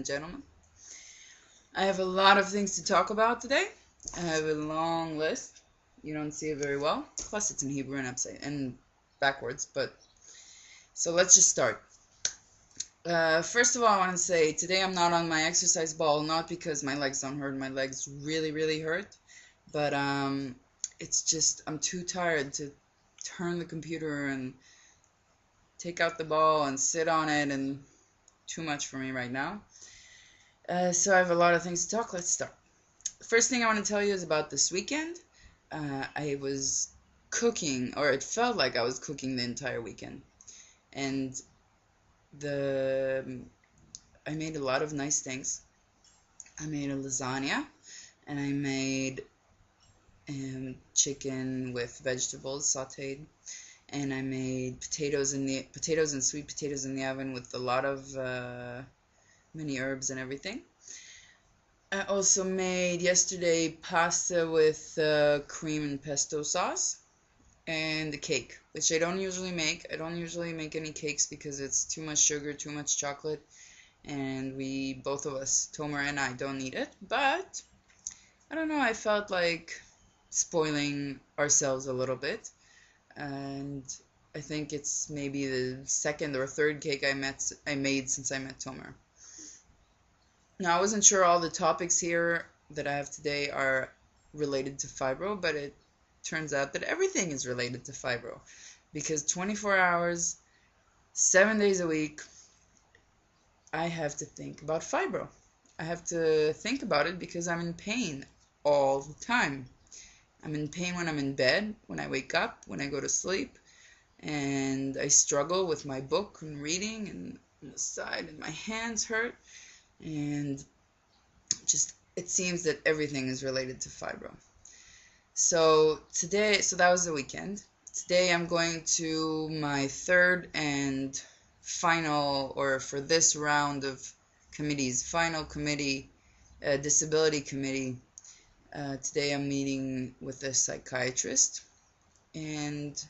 and gentlemen. I have a lot of things to talk about today. I have a long list. You don't see it very well. Plus, it's in Hebrew and upside and backwards. But so let's just start. First of all, I want to say today I'm not on my exercise ball, not because my legs don't hurt. My legs really, really hurt. But it's just I'm too tired to turn the computer and take out the ball and sit on it, and too much for me right now. So I have a lot of things to talk. Let's start. The first thing I want to tell you is about this weekend. I was cooking, or it felt like I was cooking the entire weekend, and I made a lot of nice things. I made a lasagna, and I made chicken with vegetables sautéed, and I made potatoes and sweet potatoes in the oven with a lot of mini herbs and everything. I also made yesterday pasta with cream and pesto sauce, and a cake, which I don't usually make. I don't usually make any cakes because it's too much sugar, too much chocolate, and both of us, Tomer and I, don't need it. But I don't know, I felt like spoiling ourselves a little bit, and I think it's maybe the second or third cake I made since I met Tomer. Now, I wasn't sure all the topics here that I have today are related to Fibro, but it turns out that everything is related to Fibro, because 24 hours, 7 days a week, I have to think about Fibro. I have to think about it because I'm in pain all the time. I'm in pain when I'm in bed, when I wake up, when I go to sleep, and I struggle with my book and reading, and on the side, and my hands hurt, and just it seems that everything is related to Fibro. So that was the weekend. Today I'm going to my third and final, or for this round of committees, final committee, disability committee. Today I'm meeting with a psychiatrist and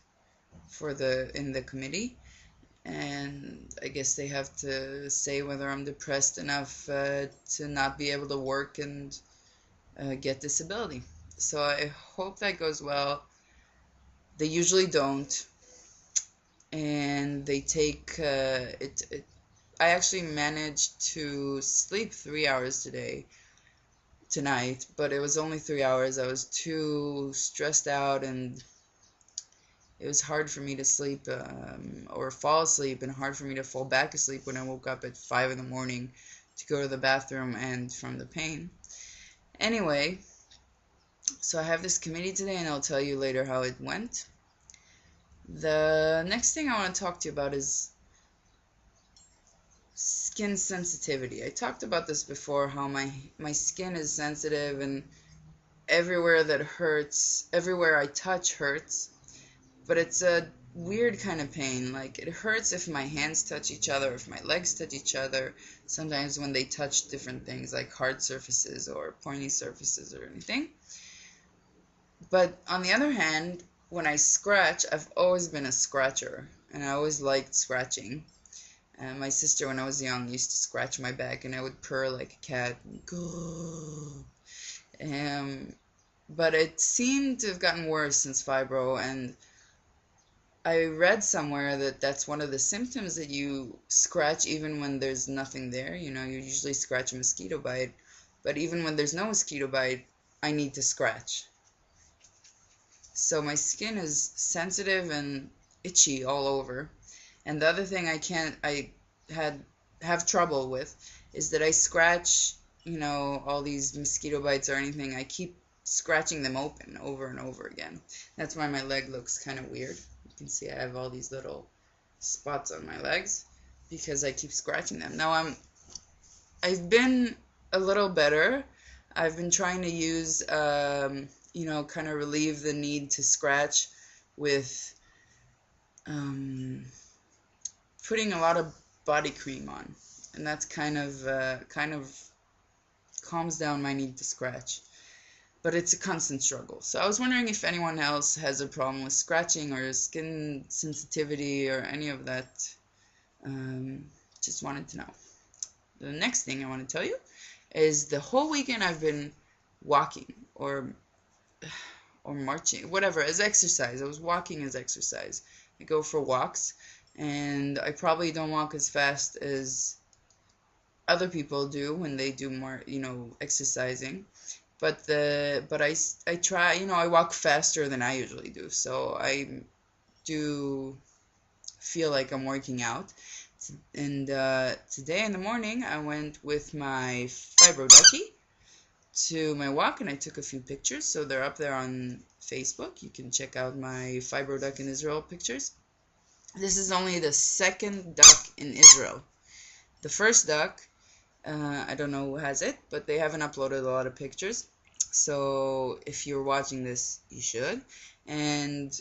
in the committee, and I guess they have to say whether I'm depressed enough to not be able to work and get disability. So I hope that goes well. They usually don't, and they take it. I actually managed to sleep 3 hours tonight, but it was only 3 hours. I was too stressed out, and it was hard for me to sleep or fall asleep, and hard for me to fall back asleep when I woke up at 5 in the morning to go to the bathroom and from the pain. Anyway, so I have this committee today, and I'll tell you later how it went. The next thing I want to talk to you about is skin sensitivity. I talked about this before, how my skin is sensitive, and everywhere that hurts, everywhere I touch hurts, but it's a weird kind of pain. Like, it hurts if my hands touch each other, if my legs touch each other, sometimes when they touch different things like hard surfaces or pointy surfaces or anything. But on the other hand, when I scratch, I've always been a scratcher, and I always liked scratching. My sister, when I was young, used to scratch my back, and I would purr like a cat. But it seemed to have gotten worse since Fibro, and I read somewhere that that's one of the symptoms, that you scratch even when there's nothing there. You usually scratch a mosquito bite, but even when there's no mosquito bite, I need to scratch. So my skin is sensitive and itchy all over. And the other thing I have trouble with is that I scratch, all these mosquito bites or anything. I keep scratching them open over and over again. That's why my leg looks kind of weird. You can see I have all these little spots on my legs because I keep scratching them. Now I've been a little better. I've been trying to use, kind of relieve the need to scratch with putting a lot of body cream on, and that's kind of calms down my need to scratch. But it's a constant struggle. So I was wondering if anyone else has a problem with scratching or skin sensitivity or any of that. Just wanted to know. the next thing I want to tell you is the whole weekend I've been walking or marching, whatever, as exercise. I was walking as exercise. I go for walks, and I probably don't walk as fast as other people do when they do more, exercising. But I try, I walk faster than I usually do, so I do feel like I'm working out. And today in the morning, I went with my Fibro ducky to my walk, and I took a few pictures. So they're up there on Facebook. You can check out my Fibro duck in Israel pictures. This is only the second duck in Israel. The first duck, I don't know who has it, but they haven't uploaded a lot of pictures. So if you're watching this, you should. And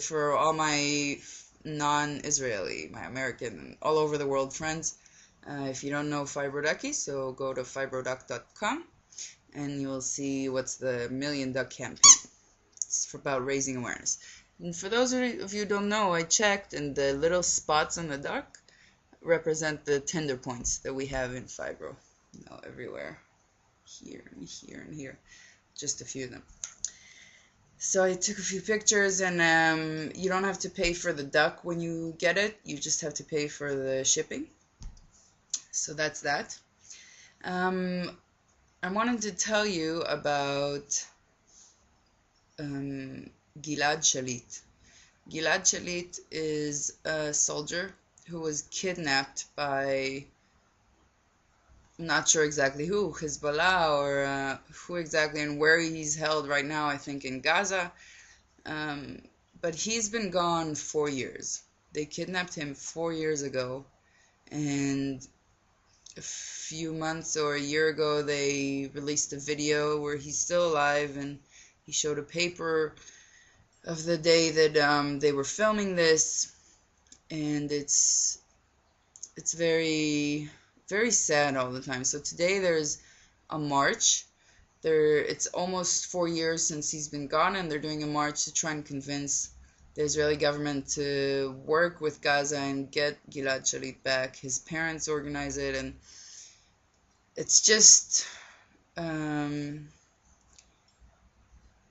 for all my non-Israeli, my American, all over the world friends, if you don't know Fibroducky, so go to fibroduck.com and you'll see what's the Million Duck campaign. It's about raising awareness. And for those of you who don't know, I checked, and the little spots on the duck represent the tender points that we have in Fibro. Everywhere. Here and here and here. Just a few of them. So I took a few pictures, and you don't have to pay for the duck when you get it. You just have to pay for the shipping. So that's that. I wanted to tell you about Gilad Shalit. Gilad Shalit is a soldier who was kidnapped by, I'm not sure exactly who, Hezbollah or who exactly, and where he's held right now, I think in Gaza. But he's been gone 4 years. They kidnapped him 4 years ago, and a few months or a year ago they released a video where he's still alive, and he showed a paper of the day that they were filming this, and it's very, very sad all the time. So today there's a march. It's almost 4 years since he's been gone, and they're doing a march to try and convince the Israeli government to work with Gaza and get Gilad Shalit back. His parents organize it, and it's just,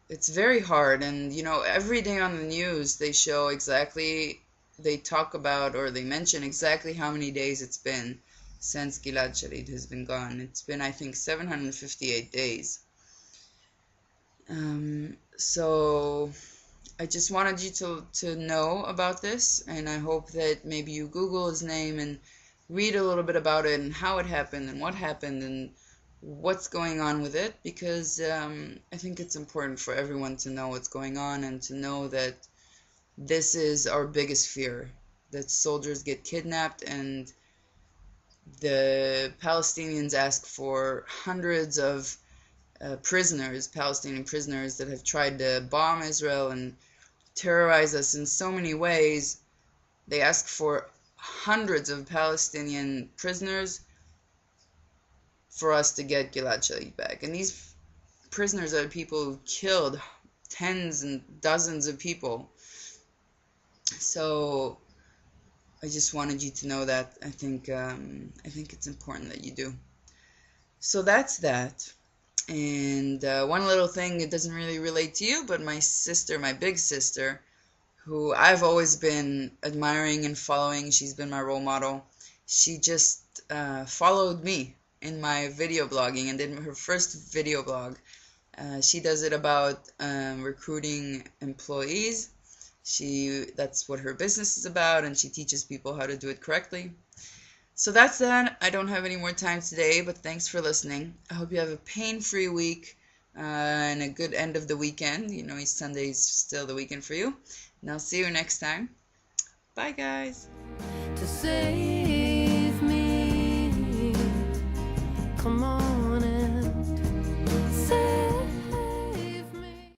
it's very hard. And, every day on the news they show exactly, they talk about or they mention exactly how many days it's been since Gilad Shalit has been gone. It's been, I think, 758 days. So I just wanted you to know about this, and I hope that maybe you Google his name and read a little bit about it and how it happened and what happened and what's going on with it, because I think it's important for everyone to know what's going on and to know that this is our biggest fear, that soldiers get kidnapped and the Palestinians ask for hundreds of Palestinian prisoners that have tried to bomb Israel and terrorize us in so many ways. They ask for hundreds of Palestinian prisoners for us to get Gilad Shalit back. And these prisoners are people who killed tens and dozens of people. So I just wanted you to know that. I think it's important that you do. So that's that. And one little thing, it doesn't really relate to you, but my sister, my big sister, who I've always been admiring and following, she's been my role model. She just followed me in my video blogging and did her first video blog. She does it about recruiting employees. That's what her business is about, and she teaches people how to do it correctly. So that's that. I don't have any more time today, but thanks for listening. I hope you have a pain-free week and a good end of the weekend. Sunday's still the weekend for you. And I'll see you next time. Bye, guys. To say